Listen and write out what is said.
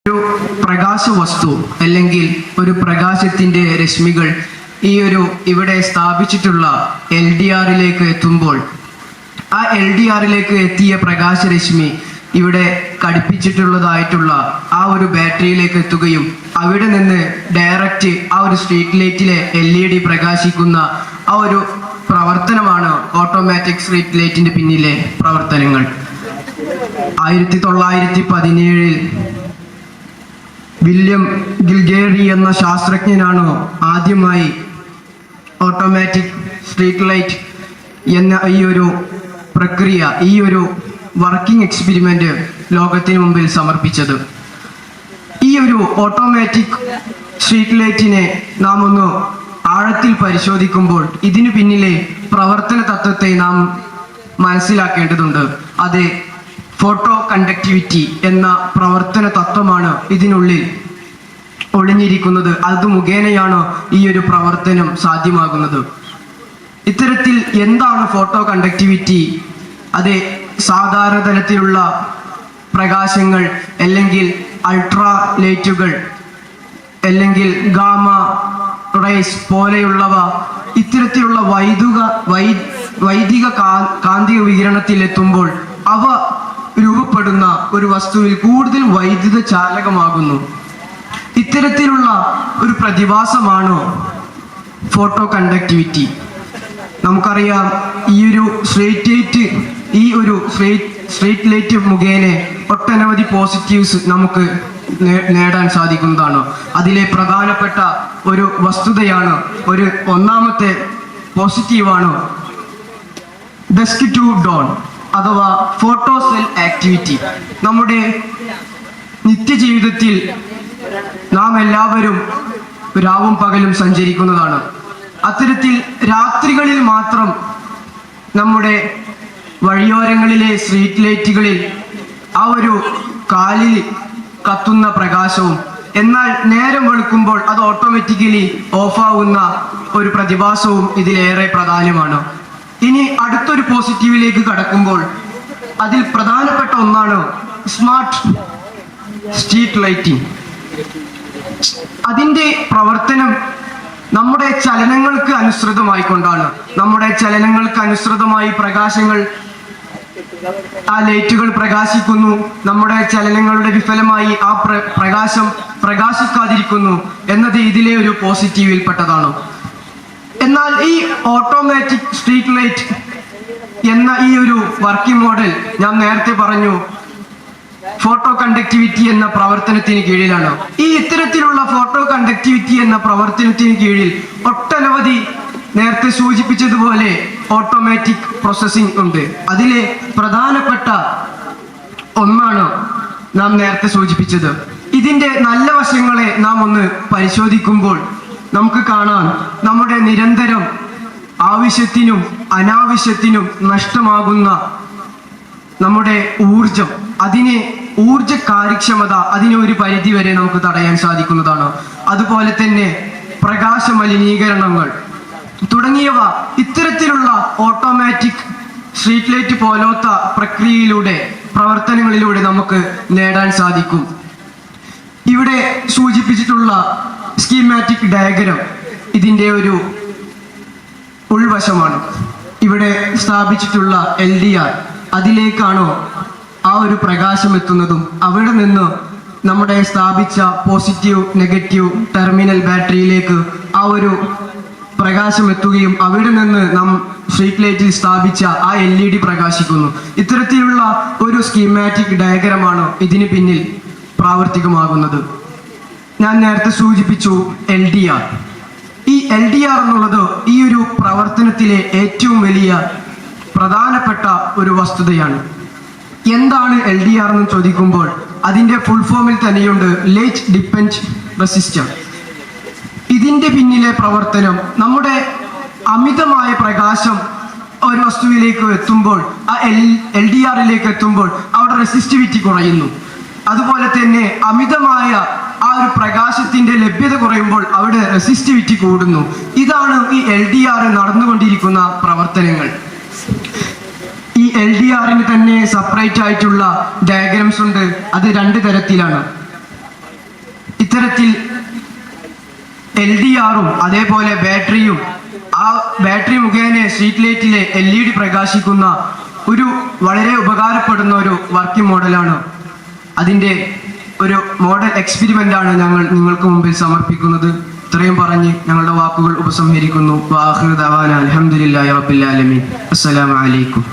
ഒരു പ്രകാശ വസ്തു അല്ലെങ്കിൽ ഒരു പ്രകാശത്തിന്റെ രശ്മികൾ ഇവിടെ സ്ഥാപിച്ചിട്ടുള്ള LDRലേക്ക് എത്തുമ്പോൾ ആ LDRലേക്ക് എത്തിയ പ്രകാശരശ്മി ഇവിടെ ഘടിപ്പിച്ചിട്ടുള്ളതായിട്ടുള്ള ആ ഒരു ബാറ്ററിയിലേക്ക് എത്തുകയും അവിടെ നിന്ന് ഡയറക്റ്റ് ആ ഒരു സ്ട്രീറ്റ് ലൈറ്റിലെ LED പ്രകാശിക്കുന്ന ആ ഒരു പ്രവർത്തനമാണ് ഓട്ടോമാറ്റിക് സ്ട്രീറ്റ് ലൈറ്റിന്റെ പിന്നിലെ പ്രവർത്തനങ്ങൾ. 1917 വില്യം ഗിൽഗേറി എന്ന ശാസ്ത്രജ്ഞനാണ് ആദ്യമായി ഓട്ടോമാറ്റിക് സ്ട്രീറ്റ് ലൈറ്റ് എന്ന ഈ ഒരു പ്രക്രിയ, ഈ ഒരു വർക്കിംഗ് എക്സ്പെരിമെന്റ് ലോകത്തിന് മുമ്പിൽ സമർപ്പിച്ചത്. ഈ ഒരു ഓട്ടോമാറ്റിക് സ്ട്രീറ്റ് ലൈറ്റിനെ നാം ഒന്ന് ആഴത്തിൽ പരിശോധിക്കുമ്പോൾ ഇതിനു പിന്നിലെ പ്രവർത്തന തത്വത്തെ നാം മനസ്സിലാക്കേണ്ടതുണ്ട്. അത് ഫോട്ടോ കണ്ടക്ടിവിറ്റി എന്ന പ്രവർത്തന തത്വമാണ് ഇതിനുള്ളിൽ ഒളിഞ്ഞിരിക്കുന്നത്. അത് മുഖേനയാണ് ഈ ഒരു പ്രവർത്തനം സാധ്യമാകുന്നത്. ഇത്തരത്തിൽ എന്താണ് ഫോട്ടോ കണ്ടക്ടിവിറ്റി? അത് സാധാരണ തലത്തിലുള്ള പ്രകാശങ്ങൾ അല്ലെങ്കിൽ അൾട്രാ ലൈറ്റുകൾ അല്ലെങ്കിൽ ഗാമ റേസ് പോലെയുള്ളവ ഇത്തരത്തിലുള്ള വൈദിക കാന്തിക വികിരണത്തിൽ എത്തുമ്പോൾ അവ രൂപപ്പെടുന്ന ഒരു വസ്തുവിൽ കൂടുതൽ വൈദ്യുത ചാലകമാകുന്നു. ഇത്തരത്തിലുള്ള ഒരു പ്രതിഭാസമാണ് ഫോട്ടോ കണ്ടക്ടിവിറ്റി. നമുക്കറിയാം, ഈ ഒരു സ്ട്രീറ്റ് ലൈറ്റ് മുഖേന ഒട്ടനവധി പോസിറ്റീവ്സ് നമുക്ക് നേടാൻ സാധിക്കുന്നതാണ്. അതിലെ പ്രധാനപ്പെട്ട ഒരു വസ്തുതയാണ്, ഒന്നാമത്തെ പോസിറ്റീവാണ് ഡസ്ക് ടു ഡോൺ അഥവാ ഫോട്ടോ സെൽ ആക്ടിവിറ്റി. നമ്മുടെ നിത്യജീവിതത്തിൽ നാം എല്ലാവരും രാവും പകലും സഞ്ചരിക്കുന്നതാണ്. അത്തരത്തിൽ രാത്രികളിൽ മാത്രം നമ്മുടെ വഴിയോരങ്ങളിലെ സ്ട്രീറ്റ് ലൈറ്റുകളിൽ ആ ഒരു കാലിൽ കത്തുന്ന പ്രകാശവും, എന്നാൽ നേരം വെളുക്കുമ്പോൾ അത് ഓട്ടോമാറ്റിക്കലി ഓഫാവുന്ന ഒരു പ്രതിഭാസവും ഇതിലേറെ പ്രധാനമാണ്. ഇനി അടുത്തൊരു പോസിറ്റീവിലേക്ക് കടക്കുമ്പോൾ അതിൽ പ്രധാനപ്പെട്ട ഒന്നാണ് സ്മാർട്ട് സ്ട്രീറ്റ് ലൈറ്റിംഗ്. അതിൻ്റെ പ്രവർത്തനം നമ്മുടെ ചലനങ്ങൾക്ക് അനുസൃതമായിക്കൊണ്ടാണ്. നമ്മുടെ ചലനങ്ങൾക്ക് അനുസൃതമായി ആ ലൈറ്റുകൾ പ്രകാശിക്കുന്നു. നമ്മുടെ ചലനങ്ങളുടെ വിഫലമായി ആ പ്രകാശം പ്രകാശിക്കാതിരിക്കുന്നു എന്നത് ഇതിലെ ഒരു പോസിറ്റീവിൽപ്പെട്ടതാണ്. എന്നാൽ ഈ ഓട്ടോമാറ്റിക് സ്ട്രീറ്റ് ലൈറ്റ് എന്ന ഈ ഒരു വർക്കിംഗ് മോഡൽ ഞാൻ നേരത്തെ പറഞ്ഞു ഫോട്ടോ കണ്ടക്ടിവിറ്റി എന്ന പ്രവർത്തനത്തിന് കീഴിലാണ്. ഈ ഇത്തരത്തിലുള്ള ഫോട്ടോ കണ്ടക്ടിവിറ്റി എന്ന പ്രവർത്തനത്തിന് കീഴിൽ ഒട്ടനവധി നേരത്തെ സൂചിപ്പിച്ചതുപോലെ ഓട്ടോമാറ്റിക് പ്രോസസ്സിംഗ് ഉണ്ട്. അതിലെ പ്രധാനപ്പെട്ട ഒന്നാണ് നാം നേരത്തെ സൂചിപ്പിച്ചത്. ഇതിൻ്റെ നല്ല വശങ്ങളെ നാം ഒന്ന് പരിശോധിക്കുമ്പോൾ നമുക്ക് കാണാം, നമ്മുടെ നിരന്തരം ആവശ്യത്തിനും അനാവശ്യത്തിനും നഷ്ടമാകുന്ന നമ്മുടെ ഊർജം, ഊർജ കാര്യക്ഷമത അതിനെ ഒരു പരിധി വരെ നമുക്ക് തടയാൻ സാധിക്കുന്നതാണ്. അതുപോലെ തന്നെ പ്രകാശ മലിനീകരണങ്ങൾ തുടങ്ങിയവ ഇത്തരത്തിലുള്ള ഓട്ടോമാറ്റിക് സ്ട്രീറ്റ് ലൈറ്റ് പോലത്തെ പ്രവർത്തനങ്ങളിലൂടെ നമുക്ക് നേടാൻ സാധിക്കും. ഇവിടെ സൂചിപ്പിച്ചിട്ടുള്ള സ്കീമാറ്റിക് ഡയഗ്രം ഇതിൻ്റെ ഒരു ഉൾവശമാണ്. ഇവിടെ സ്ഥാപിച്ചിട്ടുള്ള LDR, അതിലേക്കാണോ ആ ഒരു പ്രകാശം എത്തുന്നതും അവിടെ നിന്ന് നമ്മുടെ സ്ഥാപിച്ച പോസിറ്റീവ് നെഗറ്റീവ് ടെർമിനൽ ബാറ്ററിയിലേക്ക് ആ ഒരു പ്രകാശം എത്തുകയും അവിടെ നിന്ന് നാം സ്ട്രീറ്റ് ലൈറ്റിൽ സ്ഥാപിച്ച ആ LED പ്രകാശിക്കുന്നു. ഇത്തരത്തിലുള്ള ഒരു സ്കീമാറ്റിക് ഡയഗ്രമാണ് ഇതിന് പിന്നിൽ പ്രാവർത്തികമാകുന്നത്. ഞാൻ നേരത്തെ സൂചിപ്പിച്ചു LDR. ഈ LDR എന്നുള്ളത് ഈ ഒരു പ്രവർത്തനത്തിലെ ഏറ്റവും വലിയ പ്രധാനപ്പെട്ട ഒരു വസ്തുതയാണ്. എന്താണ് LDR എന്ന് ചോദിക്കുമ്പോൾ അതിൻ്റെ ഫുൾ ഫോമിൽ തന്നെയുണ്ട്, ലൈറ്റ് ഡിപ്പെൻഡ് റെസിസ്റ്റർ. ഇതിൻ്റെ പിന്നിലെ പ്രവർത്തനം, നമ്മുടെ അമിതമായ പ്രകാശം ഒരു വസ്തുവിലേക്ക് എത്തുമ്പോൾ, ആ LDRലേക്ക് എത്തുമ്പോൾ അവിടെ റെസിസ്റ്റിവിറ്റി കുറയുന്നു. അതുപോലെ തന്നെ അമിതമായ ആ ഒരു പ്രകാശത്തിന്റെ ലഭ്യത കുറയുമ്പോൾ അവിടെ റെസിസ്റ്റിവിറ്റി കൂടുന്നു. ഇതാണ് ഈ LDR നടന്നുകൊണ്ടിരിക്കുന്ന പ്രവർത്തനങ്ങൾ. ഈ LDRന് തന്നെ സെപ്പറേറ്റ് ആയിട്ടുള്ള ഡയഗ്രാംസ് ഉണ്ട്. അത് രണ്ട് തരത്തിലാണ്. ഇത്തരത്തിൽ LDR-ഉം അതേപോലെ ബാറ്ററിയും, ആ ബാറ്ററി മുഖേന സ്ട്രീറ്റ് ലൈറ്റിലെ LED പ്രകാശിക്കുന്ന ഒരു വളരെ ഉപകാരപ്പെടുന്ന ഒരു വർക്കിംഗ് മോഡലാണ്. അതിൻ്റെ ഒരു മോഡൽ എക്സ്പെരിമെന്റ് ആണ് ഞങ്ങൾ നിങ്ങൾക്ക് മുമ്പിൽ സമർപ്പിക്കുന്നത്. ഇത്രയും പറഞ്ഞ് ഞങ്ങളുടെ വാക്കുകൾ ഉപസംഹരിക്കുന്നു. വാഹിറു ദഅവാന അൽഹംദുലില്ലാഹി റബ്ബിൽ ആലമീൻ. അസ്സലാമു അലൈക്കും.